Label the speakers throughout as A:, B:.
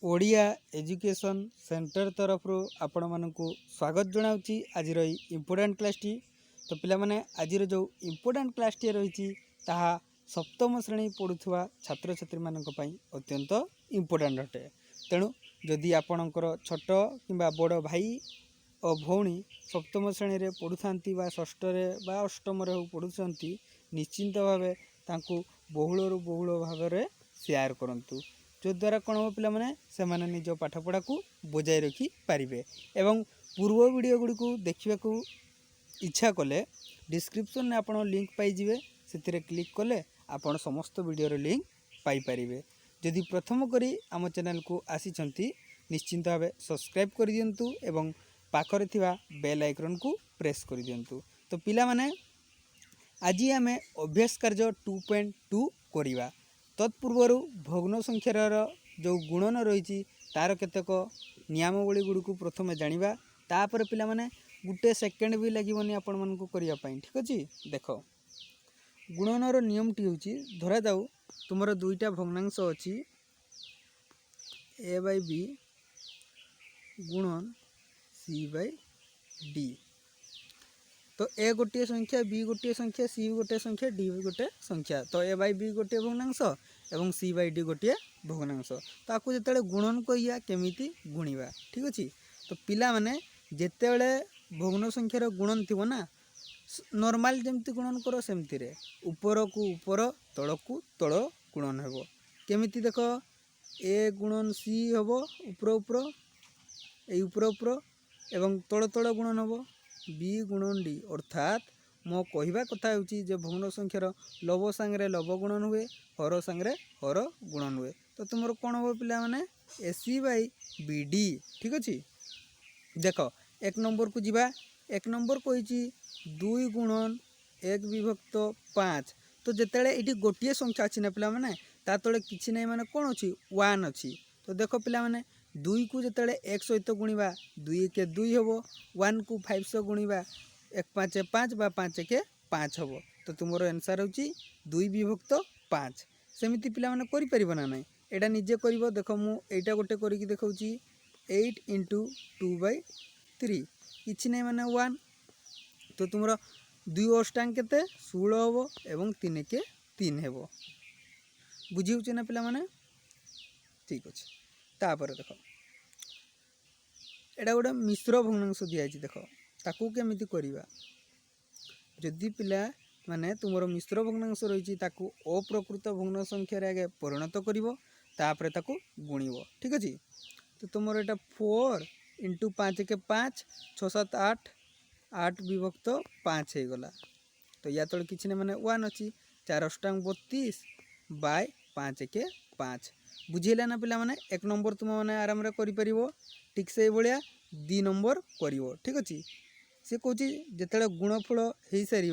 A: Odia education centre तरफ आपण मानक स्वागत जनावि आज इम्पोर्टाट क्लास टी। तो पिला माने आज जो इम्पोर्टाट क्लास टी रही सप्तम श्रेणी पढ़ुवा छात्र छात्री मानक अत्यंत इम्पोर्टाट अटे। तेणु जदि आपणकर छोट कि बड़ भाई और भौणी सप्तम श्रेणी रे पढ़ुथांती बा षष्ठ बा अष्टम पढ़ुं निश्चिंत भावे तांकु बहुल बहुल भाव में शेयर करंतु जो द्वारा कौन हम पिला माने से माने निज पाठपढ़ा को बजाय रखी पारिबे। एवं पूर्व वीडियो गुड़ी को देखा इच्छा कले डिस्क्रिप्शन में आपड़ लिंक पाइबे से क्लिक कले आपड़ समस्त वीडियोर लिंक पाइपर। जदि प्रथम करी आम चैनल को आसी निश्चिंत भाव सब्सक्राइब कर दियंतु एवं पाखरे थिबा बेल आइकन को प्रेस कर दियंतु। तो पिला माने आज आम अभ्यास कार्य 2.2 करिबा। तत्पूर्व भग्न संख्यार जो गुणन रही तार केतक नियमावली गुड़ी को प्रथम जानिबा। तापर पिला माने गुटे सेकेंड भी लगे आपण मानक करने। ठीक अच्छे देख गुणनर नियम टी होची धरा जाऊ तुमर दुईटा भग्नांश अच्छी ए बाय बी गुणन सी बाय डी। तो ए गोटे संख्या बी गोटे संख्या सी गोटे संख्या डी गोटे संख्या। तो ए बाय बी गोटे भग्नांश एवं सी बाय डी गोटे भग्नांश। ताकू जिते गुणन करिया केमिति गुणिबा। ठीक अच्छे। तो पिला माने जितेबले भग्न संख्यार गुणन थी ना नॉर्मल जमती गुणन कर सेमती रे ऊपर को ऊपर तल को तल गुणन हेबो। केमिति देख ए गुणन सी हेबो ऊपर ऊपर ए ऊपर ऊपर एवं तल तल गुणन हेबो बी गुणन डी। अर्थात मो कहवा कथा होची जे भग्न संख्यार लव सांगे लव गुणन हुए हर सांगे हर गुणन हुए। तो तुम कौन हम पिला माने ए सी बाय बी डी। ठीक अच्छे। देख एक नंबर को जीवा एक नंबर कही 2 गुणन 1 विभक्त 5। तो जिते ये गोटे संख्या अच्छी ना पिला माने ता तले किछि नहीं माने कौन अच्छी 1 अच्छी। तो देख पिला माने 2 को जिते 1 सहित गुणिबा 2 के 2 हम 1 को 5 सह गुणिबा 1 5 5 बा 5 के 5 हम। तो तुम आंसर होची 2 विभक्त 5। सेमिति पिला माने करि परिबो ना नहीं एटा निजे करिवो। देख मु एटा गोटे करिकि देखौची 8 × 2/3 किछि नहीं माने 1। तो तुम 2 अष्टांग केते 16 हम एवं 3 के 3 हेबो। बुझी होची ना पिला माने। ठीक अच्छे। तापर देख एटा गोटे मिश्र भग्नांश दिखाई देख ताकू केमिति करिबा। जदि पिला माने तुमरो मिश्र भग्नांश रही ताकू अप्रकृत भग्न संख्यार आगे परिणत करिवो तापर ताकू गुणिवो। ठीक अच्छे। तो तुमर एटा 4 × 5 के 5 6 7 8 8 विभक्त 5 हो गला। तो या तले किछि ने माने 1 अच्छी 4 अष्टांग 32 बाय 5 के 5। बुझेला ना पिला माने एक नंबर तुम माने आराम रे करि परिवो। ठीक से भाया 2 नंबर करिवो। ठीक अच्छे। से कहूँ जिते गुणफल हो सार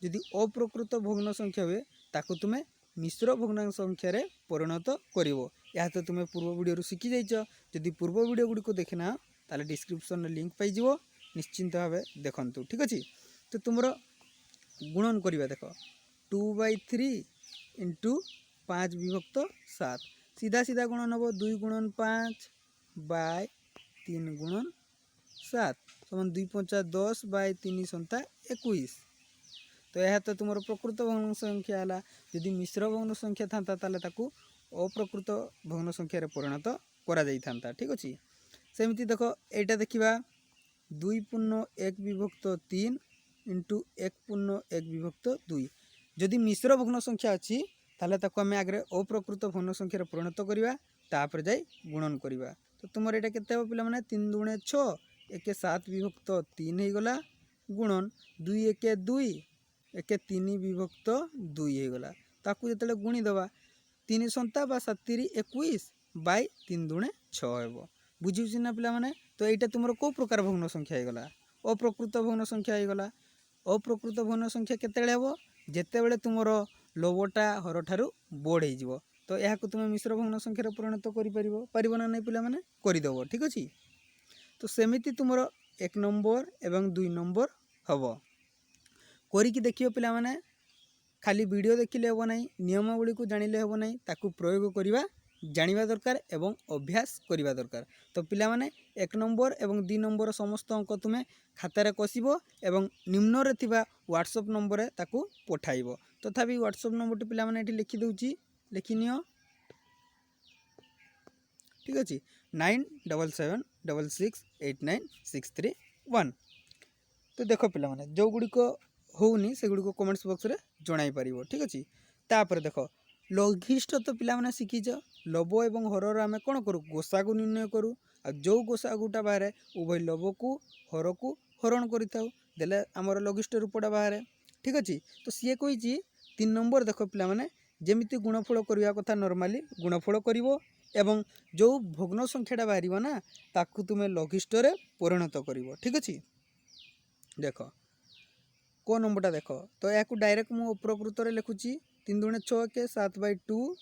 A: जदि अप्रकृत भग्न संख्या हुए ताकू तुम्हें मिश्र भग्नांश संख्यार परिणत करिवो। या तो तुम्हें पूर्व वीडियो शिखी जाइछ। जदि पूर्व वीडियो गुड़ी को देखना ताले डिस्क्रिप्शन में लिंक पाइजिवो निश्चिंत भाव देखंतु। ठीक अच्छे। तो तुम गुणन करिबा देख 2/3 × 5 विभक्त 7 सीधा सीधा गुणन हम 2 गुणन 5 बाय 3 गुणन 7 समान 2 5 10 बाय 3 संता 21। तो यह तो तुम प्रकृत भग्न संख्या है। यदि मिश्र भग्न संख्या था ताकू अप्रकृत भग्न संख्यार परिणत करा जाई थांता। ठीक अच्छे। सेमती देख एटा देखा 2 पूर्ण 1 विभक्त 3 × 1 पूर्ण 1 विभक्त 2। जदि मिश्र भग्न संख्या अच्छी ताले ताकू आमे आगे अप्रकृत भग्न संख्यार परिणत करिबा तापर जाई गुणन करिबा। तो तुमर एटा केते हो पिला माने 3 दूणे 6 1 7 विभक्त 3 हो गला गुणन 2 1 2 1 3 विभक्त 2 हो गला। ताकू जतले गुणी दबा 3 संता बा 7 3 21 बाय 3 दूणे 6 हेबो। बुझिछि ना पिला माने। तो एटा तुमर को प्रकार भग्न संख्या हो गला अप्रकृत भग्न संख्या हो गला। अप्रकृत भग्न संख्या केतेबेले हेबो जेतेबेले तुमर लवटा हर ठारू बड़ हो। तो यह तुम्हें मिश्र भग्न संख्यार परिणत कर ना नहीं पिला माने करदेव। ठीक अच्छे। तो सेमिति तुमर 1 नंबर एवं 2 नंबर हम करिकी देखियो पिला माने। खाली वीडियो देखिले हेबो नहीं नियमावली को जानिले हेबो नहीं ताकू प्रयोग करिबा जानिबा दरकार एवं अभ्यास करिबा दरकार। तो पिला माने 1 नंबर एवं 2 नंबर समस्त अंक तुमे खातार कसिबो एवं निम्न रे थिबा व्हाट्सएप नंबर रे ताकू पठाइबो। तथापि व्हाट्सएप नंबर टी पिला माने एठी लिखि दउची, लिखि नियो, ठीक अछि 9776689631। तो देखो पिला माने जो गुडी को होउनी से गुडी को कमेंट्स बॉक्स रे जणाई परिबो, ठीक अछि। तापर देखो लघिष्ठ तो पिला माने शिखिज, लव एवं हरर आमे कोन करू, गोसागु निर्णय करू। आ जो गोसागुटा बाहरे उभय लव को हर को हरण करिताउ, देले हमर लघिष्ठ रूपटा बाहरे, ठीक अछि। तो सिए कहिछि 3 नंबर देखो पिला माने जेमिति गुणफल करिया कथा नॉर्मली गुणफल करिवो एवं जो भग्न संख्याटा बाहरिबो ना ताकू तुमे लघिष्ठ रे परिणत करिवो, ठीक अछि। देखो को नंबरटा देखो, तो याकू डायरेक्ट मु प्रकृत रे लिखुची 3 दुणे 6 के 7/2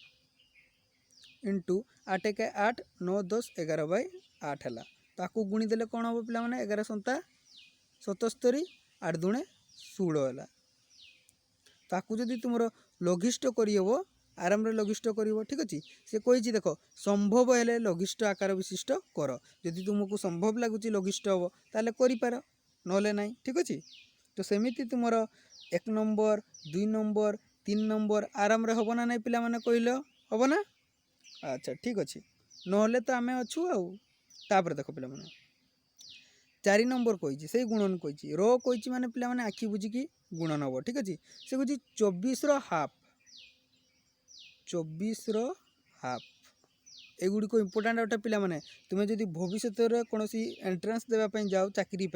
A: इंटू 8 के 8 9 10 11/8 है। ताकू गुणी देले कौन हम पिला माने 11 सन्ता 77 8 दुणे 16 है। ताकू जदि तुमरो लघिष्ठ करिवो आराम रे लघिष्ठ करिवो, ठीक अछि। से कहिछि देखो संभव हेले लघिष्ठ आकार विशिष्ट कर, जदि तुमको संभव लागुची लघिष्ठ हबो ताले करि पारो, नले नाही, ठीक अछि। तो सेमिति तुमरो 1 नंबर 2 नंबर 3 नंबर आराम रे हबो ना नाही पिला माने कहिलो, हबो ना। अच्छा ठीक अच्छे, नहले तो आम अच्छु आउ। तापर देख पिला माने 4 नंबर कही से गुणन कही रो कही माने पिला माने आखि बुझिकी गुणन हम, ठीक अच्छे। से कही 24 हाफ 24 हाफ एगुड़िक इम्पोर्टाट गोटे पिला माने तुम्हें जदि भविष्य में कौन एंट्रांस देवाई जाओ चाकरी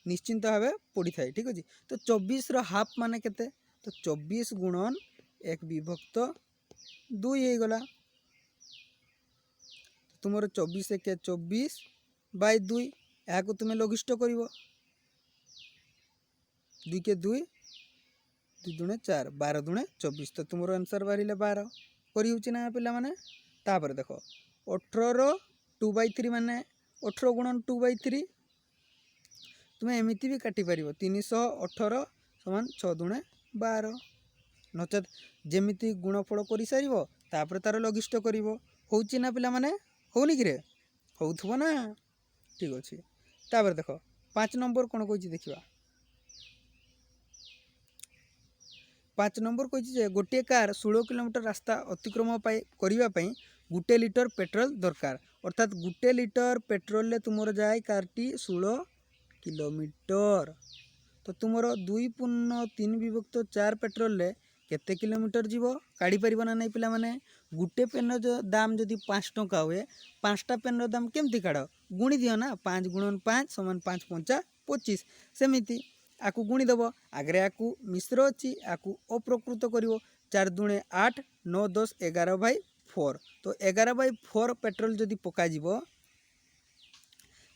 A: निश्चिंत भाव पड़ी थाए, ठीक अच्छे। तो 24 हाफ माने केते, तो 24 गुणन 1 विभक्त 2 हो गला। तुम 24 1 24/2 या तुम्हें लघिष्ठ कर 2 के 2 2 दुणे 4 12 दुणे 24। तो तुम आंसर बाहर 12 कर ना पिला माने। तापर देख 18 2/3 माने 18 गुणन 2/3 तुम्हें एमती भी काटी पार 318 समान 6 दुणे 12 नचेत जेमिति गुणफल कर सार तार लघिष्ठ कर ना पिला माने होनी कि होथबो ना, ठीक अच्छे। तापर देख 5 नंबर कौन कही देखा 5 नंबर कही गोटे कार 16 किलोमीटर रास्ता अतिक्रम करने गोटे लिटर पेट्रोल दरकार, अर्थात गोटे लिटर पेट्रोल तुम जाए कारटी 16 किलोमीटर। तो तुम 2.3/4 पेट्रोल केते किलोमीटर जीव काढ़ी पार ना नहीं पिला माने। गुटे पेन दाम जदि 5 टंका हुए 5टा पेन दाम केमती काढ़ गुणी दियो ना, 5 गुणन 5 समान 5 5 25 सेमिति आकु गुणी दब आगे आकु मिश्र अच्छी आकु अप्रकृत कर 4 दुणे 8 9 10 11/4। तो 11/4 पेट्रोल जदि पका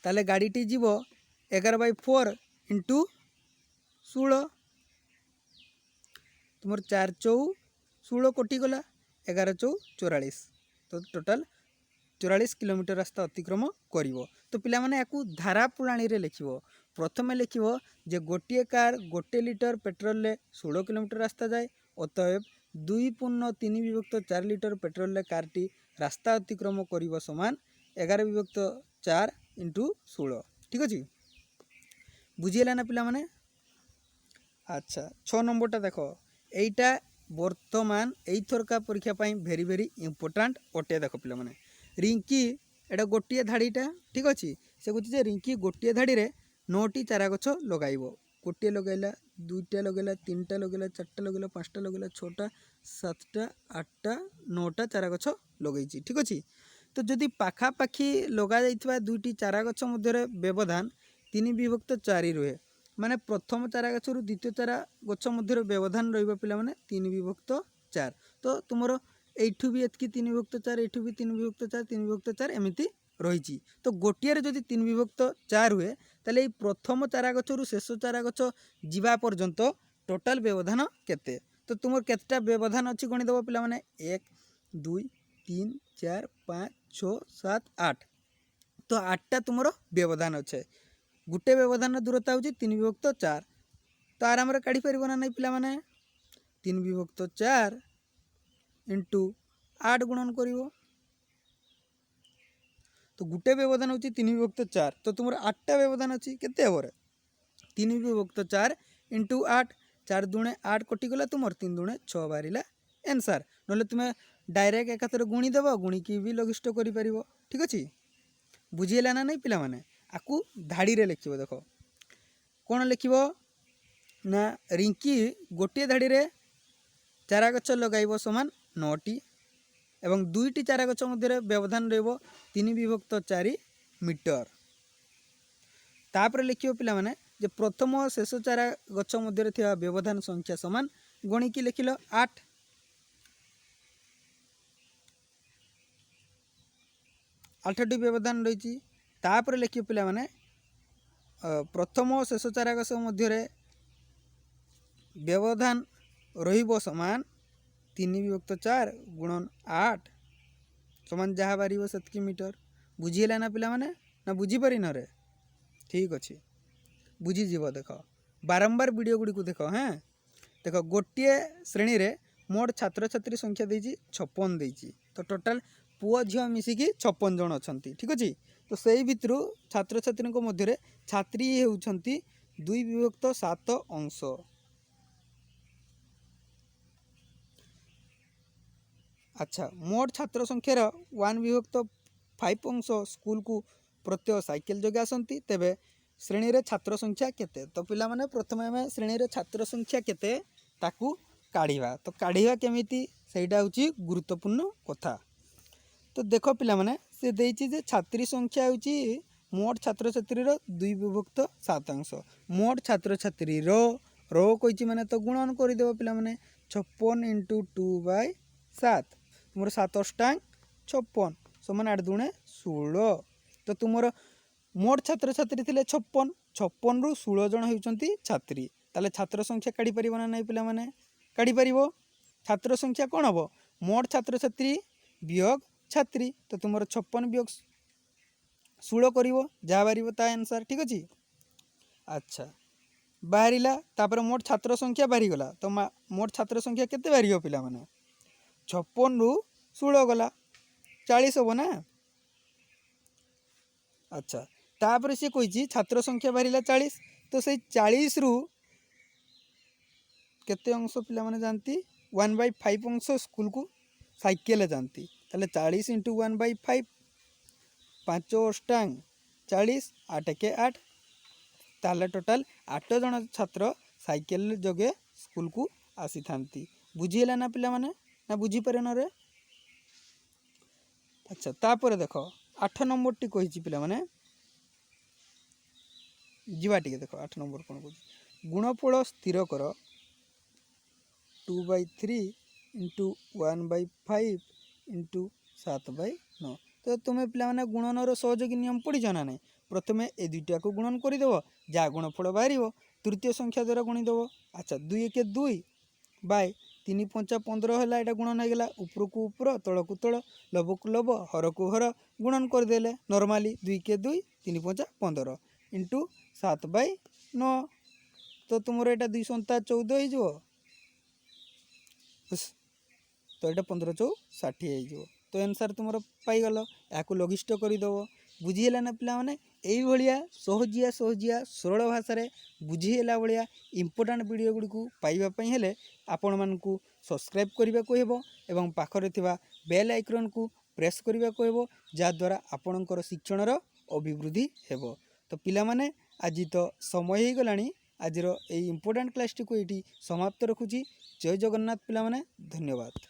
A: ताले गाड़ीटी जीव 11/4 इंटू 16 तुम 4 चौ 16 कटि गला 11 चौ 44। तो टोटाल 44 किलोमीटर रास्ता अतिक्रम कर। तो पिला माने याकू धारा पुराणी रे लिखिबो। प्रथमे लिखिबो जे गोटे कार गोटे लिटर पेट्रोल 16 किलोमीटर रास्ता जाए, अतएव 2.3/4 लिटर पेट्रोल कारटी रास्ता अतिक्रम कर समान 11/4 इंटू 16, ठीक अच्छे। बुझीगला ना पिला माने। अच्छा 6 नंबरटा देख, एटा वर्तमान एथरका परीक्षा भेरी भेरी इंपोर्टाट अटे। देख पिला माने रिंकी एटा गोटे धाड़ीटा, ठीक अच्छे। से कहे रिंकी गोटे धाड़ी रे 9टी चारा गछ लगाइबो, गोटे लगैला 2टा लगैला 3टा लगैला 4टा लगैला 5टा लगैला 6टा 7टा 8टा 9टा चारा गछ लगैछि, ठीक अच्छे। तो जदि पाखापाखि लगा जाइथिबा 2टी चारा गछ मध्य व्यवधान 3/4 रुहे, माने प्रथम चारा गछ रु द्वितीय चारा गछ मध्य व्यवधान रहिबा पिला माने 3/4। तो तुमरो एठू भी एतकी 3/4 एठू भी 3/4 3/4 एमिति रही। तो गोटे जदि 3/4 हुए ताले प्रथम चारा गछ रु शेष चारा गछ जीवा पर्यंत टोटाल व्यवधान केते। तो तुम केतटा व्यवधान अच्छी गणिदेव पिला माने 1 2 3 4 5 6 7 8। तो 8टा तुम व्यवधान अच्छे, गोटे व्यवधान दूरता हूँ 3/4। तो आराम रे काढ़ी पार ना नहीं पिला माने 3/4 इंटू 8 गुणन करिवो तो गोटे व्यवधान होची 3 विभक्त 4 तो तुम 8टा व्यवधान अच्छी केते हे 3 विभक्त 4 इंटू 8 4 दुणे 8 कटिगला तुम 3 दुणे 6 बाहर एनसार ना तुम्हें डायरेक्ट एकाथर गुणी देव गुणिकी भी लघिष्ठ कर ठीक अच्छे बुझीगला ना नहीं पिला माने आकु धाड़ी रे लिख देख कौन लिख ना रिंकी गोटे धाड़ी रे चारा गछ लगाइब समान 9टी एवं 2टी चारा गछ मध्य व्यवधान रहिबो 3 विभक्त 4 मीटर तापर लिखियो पिला माने जे प्रथम और शेष चारा गछ मध्य थिया व्यवधान संख्या समान गणिकी लिखिलो 8 8टी व्यवधान रही तापर लिखियो पिला माने प्रथम और शेष चारा गछ मध्य व्यवधान रहिबो समान 3 विभक्त 4 गुणन 8 समान जहाँ बार से मीटर बुझीगला ना पिला माने ना बुझीपारी न रे ठीक अच्छे बुझीज देख बारंबार वीडियो गुड़ी को देख हाँ देख गोटे श्रेणी रे मोट छात्र छात्री संख्या देजी 56 देजी तो टोटाल पुओ झील मिसिकी 56 जन अच्छा ठीक अच्छे तो सही भितर छात्र छात्री मध्य छात्री होती 2 विभक्त 7 अंश अच्छा मोट छात्र संख्यार 1 विभक्त 5 अंश स्कूल को प्रत्येक साइकेल जोगे आसती तेबे श्रेणी रे छात्र संख्या केते तो पिला माने प्रथम आम श्रेणी रे छात्र संख्या केते ताकू काढ़ा तो काढ़ा केमिति सेटा होची गुरुत्वपूर्ण कथा तो देख पिला माने से देइची जे छात्री संख्या होची मोट छात्र छात्री रो 2 विभक्त 7 अंश मोट छात्र छात्री रो रो कहिची माने तो गुणन कर देबो पिला माने 56 × 2/7 तुमर 7 अष्टांग 56 समान 8 दुणे 16 तो तुमर मोट छात्र छात्री थे 56 56 रु 16 जन होती छात्री ताले छात्र संख्या काढ़ी पार ना नहीं पिला माने काढ़ी पार छात्र संख्या कौन हम मोट छात्र छात्री वियोग छात्री तो तुम 56 वियोग 16 कर जहाँ बाहर ता आंसर ठीक अच्छे अच्छा बाहरिला तापर मोट छात्र संख्या बाहरी गला तो मोट छात्र संख्या केते बाहर पिला माने 56 रु 16 गला 40 हम ना अच्छा तापर सी कही छात्र संख्या बाहर 40 तो से 40 रु केते अंश पिला माने जानती 1/5 अंश स्कूल को साइकेल जानती ताले 40 × 1/5 5 अष्टांग 40 8 के 8 ताले टोटाल 8 जन छात्र साइकेल जोगे स्कूल को आसी थांती बुझीगला ना पिला माने ना बुझी पारे न रे अच्छा तापर देख 8 नंबर टी कही पिला माने जीवा टिके देख 8 नंबर कौन कह गुणफल स्थिर कर 2/3 × 1/5 × 7/9 तो तुम्हें पिला माने गुणनर सहयोगी नियम पढ़ी ना नहीं प्रथम ए दुईटा को गुणन करदेव जहाँ गुणफल बाहर तृतीय संख्या द्वारा गुणीदेव अच्छा 2 × 2 बाय 3 × 5 = 15 है यहाँ गुणन होगा ऊपर को ऊपर तल को तल लब को लब हर को हर गुणन करदे नॉर्मली 2 × 2 3 × 5 = 15 इंटू 7/9 तो तुम यहाँ 2 संता 14 हो तो यहाँ 15 × 4 = 60 हो तो आंसर तुम पाईगल या लघिष्ठ करदेव बुझीगला ना पिला माने यही भाया सहजिया सहजिया सरल भाषा बुझीगला भाया इंपोर्टाट वीडियो गुड़ी को पाइबापी हेले आपण मानकु सब्सक्राइब करने को हेबो एवं पाखरे थिबा बेल आइकन को प्रेस करने को हेबो जहाँद्वारा आपणकर शिक्षणर अभिवृद्धि हेबो तो पिला माने आज तो समय हो गलानी आज इंपोर्टाट क्लास टी को ये समाप्त रखुची जय जगन्नाथ पिला माने धन्यवाद।